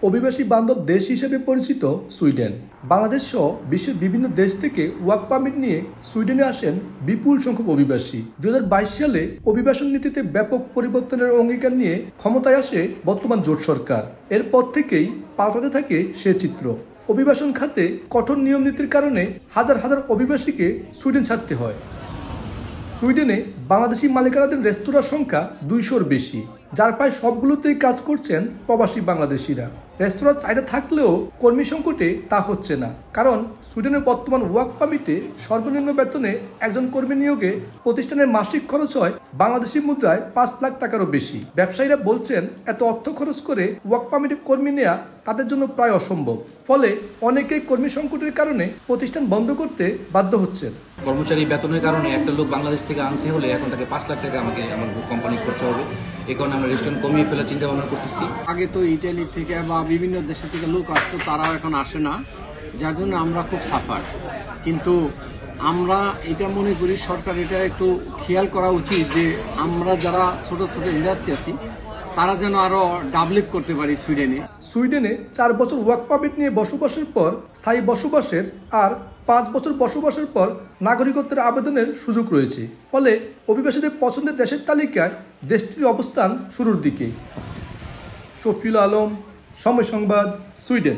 অভিবাসী বান্ধব দেশ হিসেবে পরিচিত সুইডেন। বাংলাদেশ সহ বিশ্বের বিভিন্ন দেশ থেকে ওয়ার্ক পারমিট নিয়ে সুইডেনে আসেন বিপুল সংখ্যক অভিবাসী। 2022 সালে অভিবাসন নীতিতে ব্যাপক পরিবর্তনের অঙ্গীকার নিয়ে ক্ষমতায় আসে বর্তমান জোট সরকার। এরপর থেকেই পাল্টাতে থাকে সে চিত্র। অভিবাসন খাতে কঠোর নিয়ম নীতির কারণে হাজার হাজার অভিবাসীকে সুইডেন ছাড়তে হয়। সুইডেনে বাংলাদেশি মালিকানাধীন রেস্তোরাঁর সংখ্যা 200-র বেশি, যার প্রায় সবগুলোতেই কাজ করছেন প্রবাসী বাংলাদেশিরা। রেস্তোরাঁর চাহিদা থাকলেও কর্মী সংকটে তা হচ্ছে না, কারণ সুইডেনের বর্তমান ওয়ার্ক পারমিটে সর্বনিম্ন বেতনে একজন কর্মী নিয়োগে প্রতিষ্ঠানের মাসিক খরচ হয় বাংলাদেশি মুদ্রায় 5 লাখ টাকারও বেশি। ব্যবসায়ীরা বলছেন, এত অর্থ খরচ করে ওয়ার্ক পারমিটে কর্মী নেওয়া তাদের জন্য প্রায় অসম্ভব। ফলে অনেকেই কর্মী সংকটের কারণে প্রতিষ্ঠান বন্ধ করতে বাধ্য হচ্ছেন। কর্মচারী বেতনের কারণে একটা লোক বাংলাদেশ থেকে আনতে হলে এখন তাকে 5 লাখ টাকা আমার কোম্পানি খরচ হবে। এই কারণে আমরা রেস্টুরেন্ট কমিয়ে ফেলার চিন্তা ভাবনা করতেছি। আগে তো ইটালি থেকে বা বিভিন্ন দেশের থেকে লোক আসতো, তারাও এখন আসে না, যার জন্য আমরা খুব সাফার। কিন্তু আমরা এটা মনে করি সরকার এটা একটু খেয়াল করা উচিত যে আমরা যারা ছোট ছোট ইন্ডাস্ট্রি আছি তারা যেন আরো ডেভেলপ করতে পারি। সুইডেনে 4 বছর ওয়ার্ক পারমিট নিয়ে বসবাসের পর স্থায়ী বসবাসের আর 5 বছর বসবাসের পর নাগরিকত্বের আবেদনের সুযোগ রয়েছে। ফলে অভিবাসীদের পছন্দের দেশের তালিকায় দেশটির অবস্থান শুরুর দিকে। শফিউল আলম, সময় সংবাদ, সুইডেন।